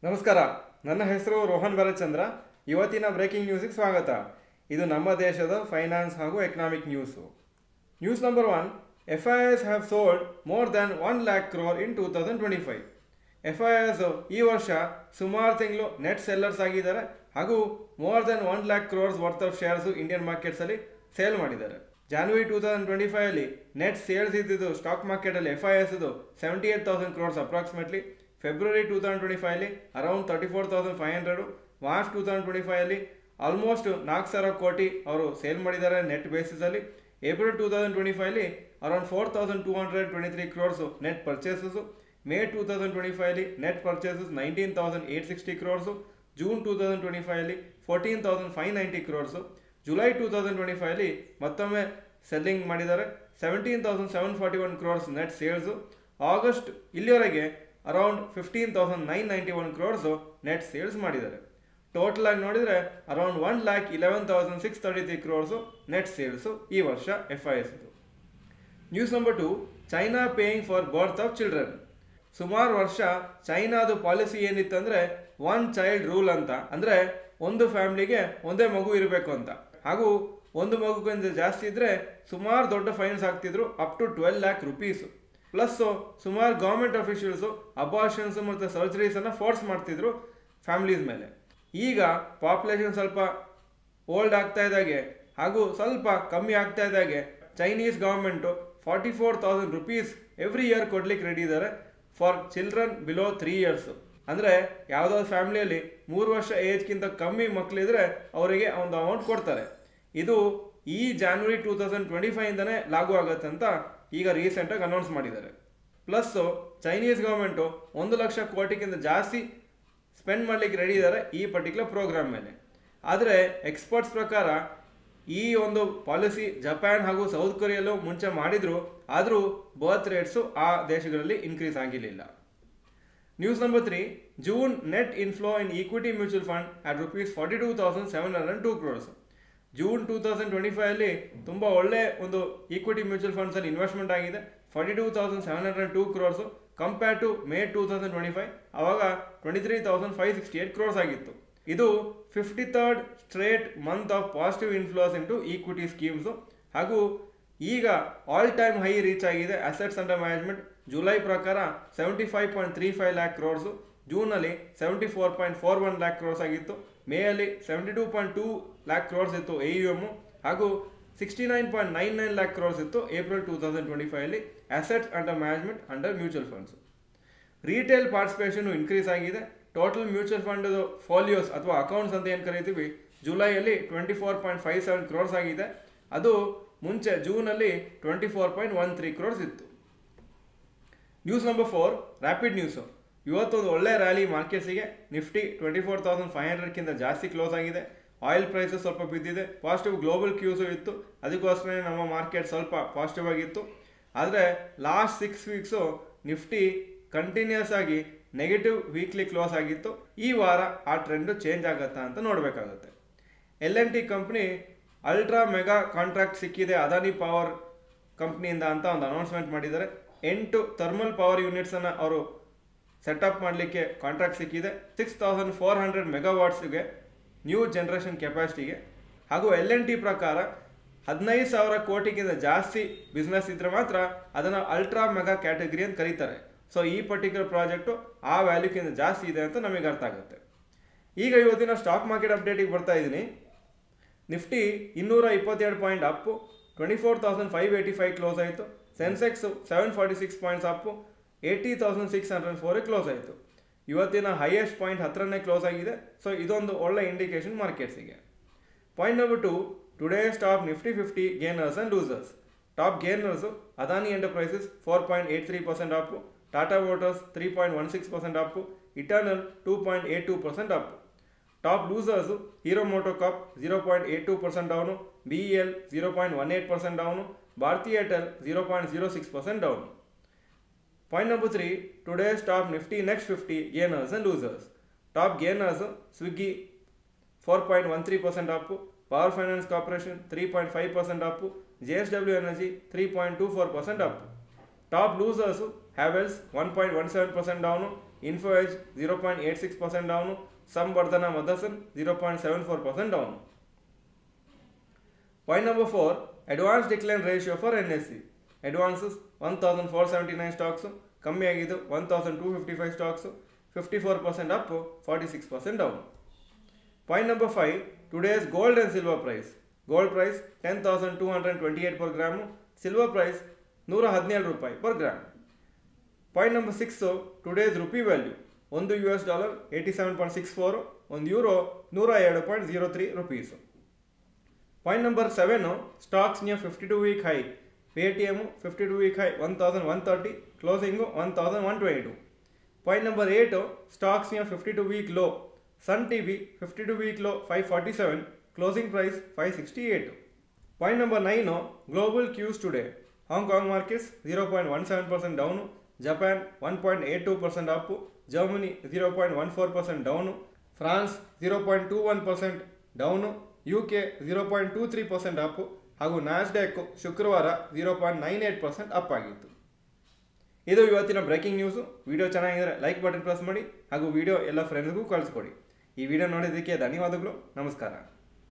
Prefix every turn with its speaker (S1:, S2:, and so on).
S1: ನಮಸ್ಕಾರ. ನನ್ನ ಹೆಸರು ರೋಹನ್ ಭರತ್ಚಂದ್ರ. ಇವತ್ತಿನ ಬ್ರೇಕಿಂಗ್ ನ್ಯೂಸಿಗೆ ಸ್ವಾಗತ. ಇದು ನಮ್ಮ ದೇಶದ ಫೈನಾನ್ಸ್ ಹಾಗೂ economic news. News number 1, FIIs have sold more than 1 lakh crore in 2025. FIIs ಈ ವರ್ಷ ಸುಮಾರು ತಿಂಗಳು ನೆಟ್ ಸೆಲ್ಲರ್ಸ್ ಆಗಿದ್ದಾರೆ ಹಾಗೂ more than 1 lakh crores worth of shares Indian ಮಾರ್ಕೆಟ್ಸಲ್ಲಿ ಸೇಲ್ ಮಾಡಿದ್ದಾರೆ. ಜಾನ್ವರಿ 2025 ಅಲ್ಲಿ ನೆಟ್ ಸೇಲ್ಸ್ ಇದ್ದಿದ್ದು ಸ್ಟಾಕ್ ಮಾರ್ಕೆಟಲ್ಲಿ FIIs 78,000 crores ಅಪ್ರಾಕ್ಸಿಮೇಟ್ಲಿ. ಫೆಬ್ರವರಿ 2025 ಅಲ್ಲಿ ಅರೌಂಡ್ 34,500. ಮಾರ್ಚ್ 2025 ಅಲ್ಲಿ ಆಲ್ಮೋಸ್ಟ್ 4,000 ಕೋಟಿ ಅವರು ಸೇಲ್ ಮಾಡಿದ್ದಾರೆ ನೆಟ್ ಬೇಸಿಸಲ್ಲಿ. ಏಪ್ರಿಲ್ 2025 ಅಲ್ಲಿ around 4,223 crores net purchases. May 2025 ಅಲ್ಲಿ ನೆಟ್ ಪರ್ಚೇಸಸ್ 19,860 crores. ಜೂನ್ 2025 ಅಲ್ಲಿ 14,590 crores. ಜುಲೈ 2025 ಅಲ್ಲಿ ಮತ್ತೊಮ್ಮೆ ಸೆಲ್ಲಿಂಗ್ ಮಾಡಿದ್ದಾರೆ 17,741 crores ನೆಟ್ ಸೇಲ್ಸು. ಆಗಸ್ಟ್ ಇಲ್ಲಿವರೆಗೆ ಅರೌಂಡ್ 15,991 crores ನೆಟ್ ಸೇಲ್ಸ್ ಮಾಡಿದ್ದಾರೆ. ಟೋಟಲ್ ಆಗಿ ನೋಡಿದರೆ ಅರೌಂಡ್ 1,11,633 crores ನೆಟ್ ಸೇಲ್ಸು ಈ ವರ್ಷ FIIs. News number 2, China paying for birth of children. ಸುಮಾರು ವರ್ಷ ಚೈನಾದು ಪಾಲಿಸಿ ಏನಿತ್ತಂದರೆ ಒನ್ ಚೈಲ್ಡ್ ರೂಲ್ ಅಂತ, ಅಂದರೆ ಒಂದು ಫ್ಯಾಮಿಲಿಗೆ ಒಂದೇ ಮಗು ಇರಬೇಕು ಅಂತ, ಹಾಗೂ ಒಂದು ಮಗುಗಿಂತ ಜಾಸ್ತಿ ಇದ್ದರೆ ಸುಮಾರು ದೊಡ್ಡ ಫೈನ್ಸ್ ಆಗ್ತಿದ್ರು, up to 12 lakh rupees. Plus ಸುಮಾರು ಗೌರ್ಮೆಂಟ್ ಅಫಿಷಿಯಲ್ಸು ಅಬಾರ್ಷನ್ಸ್ ಮತ್ತು ಸರ್ಜರೀಸನ್ನು ಫೋರ್ಸ್ ಮಾಡ್ತಿದ್ರು ಫ್ಯಾಮಿಲೀಸ್ ಮೇಲೆ. ಈಗ ಪಾಪ್ಯುಲೇಷನ್ ಸ್ವಲ್ಪ ಓಲ್ಡ್ ಆಗ್ತಾ ಇದ್ದಾಗೆ ಹಾಗೂ ಸ್ವಲ್ಪ ಕಮ್ಮಿ ಆಗ್ತಾ ಇದ್ದಾಗೆ Chinese government 44,000 rupees every year ಕೊಡ್ಲಿಕ್ಕೆ ರೆಡಿ ಇದ್ದಾರೆ ಫಾರ್ ಚಿಲ್ಡ್ರನ್ ಬಿಲೋ 3 years. ಅಂದರೆ ಯಾವುದಾದ್ರು ಫ್ಯಾಮಿಲಿಯಲ್ಲಿ 3 ವರ್ಷ ಏಜ್ಗಿಂತ ಕಮ್ಮಿ ಮಕ್ಕಳಿದ್ರೆ ಅವರಿಗೆ ಒಂದು ಅಮೌಂಟ್ ಕೊಡ್ತಾರೆ. ಇದು ಈ ಜಾನ್ವರಿ 2025ಇಂದನೇ ಲಾಗು ಆಗುತ್ತೆ ಅಂತ ಈಗ ರೀಸೆಂಟಾಗಿ ಅನೌನ್ಸ್ ಮಾಡಿದ್ದಾರೆ. ಪ್ಲಸ್ಸು ಚೈನೀಸ್ ಗೌರ್ಮೆಂಟು 1 ಲಕ್ಷ ಕೋಟಿಗಿಂತ ಜಾಸ್ತಿ ಸ್ಪೆಂಡ್ ಮಾಡಲಿಕ್ಕೆ ರೆಡಿ ಇದ್ದಾರೆ ಈ ಪರ್ಟಿಕ್ಯುಲರ್ ಪ್ರೋಗ್ರಾಮ್ ಮೇಲೆ. ಆದರೆ ಎಕ್ಸ್ಪರ್ಟ್ಸ್ ಪ್ರಕಾರ ಈ ಒಂದು ಪಾಲಿಸಿ ಜಪಾನ್ ಹಾಗೂ ಸೌತ್ ಕೊರಿಯಲ್ಲೂ ಮುಂಚೆ ಮಾಡಿದ್ರು, ಆದರೂ ಬರ್ತ್ ರೇಟ್ಸು ಆ ದೇಶಗಳಲ್ಲಿ ಇನ್ಕ್ರೀಸ್ ಆಗಿರಲಿಲ್ಲ. News number 3, June net inflow in equity mutual fund at ₹42,702 crores. June 2025 ಅಲ್ಲಿ ತುಂಬ ಒಳ್ಳೆ ಒಂದು ಈಕ್ವಿಟಿ ಮ್ಯೂಚುವಲ್ ಫಂಡ್ಸಲ್ಲಿ ಇನ್ವೆಸ್ಟ್ಮೆಂಟ್ ಆಗಿದೆ 42,702 crores ಕಂಪೇರ್ ಟು ಮೇ 2025, ಆವಾಗ 23,568 crores ಆಗಿತ್ತು. ಇದು 53rd straight month of positive inflows into equity schemes, ಹಾಗೂ ಈಗ ಆಲ್ ಟೈಮ್ ಹೈ ರೀಚ್ ಆಗಿದೆ ಅಸೆಟ್ಸ್ ಅಂಡರ್ ಮ್ಯಾನೇಜ್ಮೆಂಟ್. ಜುಲೈ ಪ್ರಕಾರ 75.35 lakh crores, ಜೂನಲ್ಲಿ 74.41 lakh crores ಆಗಿತ್ತು. ಮೇ ಅಲ್ಲಿ 72.2 lakh crores ಇತ್ತು AUM, ಹಾಗೂ 69.99 lakh crores ಇತ್ತು ಏಪ್ರಿಲ್ 2025 ಅಲ್ಲಿ assets under management under mutual funds. Retail participation increase ಆಗಿದೆ. ಟೋಟಲ್ ಮ್ಯೂಚುವಲ್ ಫಂಡ್ ಫೋಲಿಯೋಸ್ ಅಥವಾ ಅಕೌಂಟ್ಸ್ ಅಂತ ಏನು ಕರಿತೀವಿ ಜುಲೈಯಲ್ಲಿ 24.57 crores ಆಗಿದೆ. ಅದು ಮುಂಚೆ ಜೂನಲ್ಲಿ 24.13 crores ಇತ್ತು. News number 4, rapid news. ಇವತ್ತೊಂದು ಒಳ್ಳೆ ರ್ಯಾಲಿ ಮಾರ್ಕೆಟ್ಸಿಗೆ. ನಿಫ್ಟಿ 24,500ಕ್ಕಿಂತ ಜಾಸ್ತಿ ಕ್ಲೋಸ್ ಆಗಿದೆ. ಆಯಿಲ್ ಪ್ರೈಸಸ್ ಸ್ವಲ್ಪ ಬಿದ್ದಿದೆ. ಪಾಸಿಟಿವ್ ಗ್ಲೋಬಲ್ ಕ್ಯೂಸು ಇತ್ತು, ಅದಕ್ಕೋಸ್ಕರ ನಮ್ಮ ಮಾರ್ಕೆಟ್ ಸ್ವಲ್ಪ ಪಾಸಿಟಿವ್ ಆಗಿತ್ತು. ಆದರೆ ಲಾಸ್ಟ್ 6 weeks ನಿಫ್ಟಿ ಕಂಟಿನ್ಯೂಸ್ ಆಗಿ ನೆಗೆಟಿವ್ ವೀಕ್ಲಿ ಕ್ಲೋಸ್ ಆಗಿತ್ತು. ಈ ವಾರ ಆ ಟ್ರೆಂಡು ಚೇಂಜ್ ಆಗುತ್ತಾ ಅಂತ ನೋಡಬೇಕಾಗುತ್ತೆ. L&T company ultra mega contract ಸಿಕ್ಕಿದೆ ಅದಾನಿ ಪವರ್ ಕಂಪ್ನಿಯಿಂದ ಅಂತ ಒಂದು ಅನೌನ್ಸ್ಮೆಂಟ್ ಮಾಡಿದ್ದಾರೆ. 8 ಥರ್ಮಲ್ ಪವರ್ ಯೂನಿಟ್ಸನ್ನು ಅವರು ಸೆಟಪ್ ಮಾಡಲಿಕ್ಕೆ ಕಾಂಟ್ರಾಕ್ಟ್ ಸಿಕ್ಕಿದೆ 6,400 ಮೆಗಾವಾಟ್ಸ್ಗೆ ನ್ಯೂ ಜನ್ರೇಷನ್ ಕೆಪಾಸಿಟಿಗೆ. ಹಾಗೂ L&T ಪ್ರಕಾರ 15,000 ಕೋಟಿಗಿಂತ ಜಾಸ್ತಿ ಬಿಸ್ನೆಸ್ ಇದ್ದರೆ ಮಾತ್ರ ಅದನ್ನು ಅಲ್ಟ್ರಾ ಮೆಗಾ ಕ್ಯಾಟಗರಿ ಅಂತ ಕರೀತಾರೆ. ಸೊ ಈ ಪರ್ಟಿಕ್ಯುಲರ್ ಪ್ರಾಜೆಕ್ಟು ಆ ವ್ಯಾಲ್ಯೂಕ್ಕಿಂತ ಜಾಸ್ತಿ ಇದೆ ಅಂತ ನಮಗೆ ಅರ್ಥ ಆಗುತ್ತೆ. ಈಗ ಇವತ್ತಿನ ಸ್ಟಾಕ್ ಮಾರ್ಕೆಟ್ ಅಪ್ಡೇಟಿಗೆ ಬರ್ತಾ ಇದ್ದೀನಿ. ನಿಫ್ಟಿ 222 ಪಾಯಿಂಟ್ ಅಪ್ಪು 24,585 ಕ್ಲೋಸ್ ಆಯಿತು. ಸೆನ್ಸೆಕ್ಸು 746 ಪಾಯಿಂಟ್ಸ್ ಅಪ್ಪು 80,604 ಕ್ಲೋಸ್ ಆಯಿತು. ಇವತ್ತಿನ ಹೈಯೆಸ್ಟ್ ಪಾಯಿಂಟ್ ಹತ್ರನೇ ಕ್ಲೋಸ್ ಆಗಿದೆ. ಸೊ ಇದೊಂದು ಒಳ್ಳೆ ಇಂಡಿಕೇಶನ್ ಮಾರ್ಕೆಟ್ಸಿಗೆ. Point number 2, today's top Nifty 50 gainers and losers. Top gainers Adani Enterprises 4.83% up, Tata Motors 3.16% up, Eternal 2.82% up. Top losers Hero MotoCorp 0.82% down, BEL 0.18% down, Bharti Airtel 0.06% down. Point number 3, today's top Nifty next 50 gainers and losers. Top gainers Swiggy 4.13% up, Power Finance Corporation 3.5% up, JSW Energy 3.24% up. Top losers Havells 1.17% down, Info Edge 0.86% down, Samvardhana Motherson 0.74% down. Point number 4, advance decline ratio for NSE. Advances 1479 stocks, ಕಮ್ಮಿ ಆಗಿದ್ದು 1255 stocks, 54% up, 46% down. Point number 5, today's gold and silver price. Gold price 10,228 per gram, silver price 117 ರೂಪಾಯಿ per gram. Point number 6, today's rupee value. ಒಂದು US dollar 87.64, ಒಂದು euro 102.03 rupees. Point number 7, stocks near 52-week high. Paytm 52-week high 1130, closing 1122. Point number 8, stocks near 52-week low. Sun TV 52-week low 547, closing price 568. Point number 9, global cues today. Hong Kong markets 0.17% down, Japan 1.82% up, Germany 0.14% down, France 0.21% down, UK 0.23% up ಹಾಗೂ Nasdaq ಶುಕ್ರವಾರ 0.98% up ಆಗಿತ್ತು. ಇದು ಇವತ್ತಿನ breaking news. Video ಚೆನ್ನಾಗಿದ್ದರೆ like button press ಮಾಡಿ ಹಾಗೂ video ಎಲ್ಲ ಫ್ರೆಂಡ್ಸ್ಗೂ ಕಳಿಸ್ಕೊಡಿ. ಈ ವಿಡಿಯೋ ನೋಡಿದ್ದಕ್ಕೆ ಧನ್ಯವಾದಗಳು. ನಮಸ್ಕಾರ.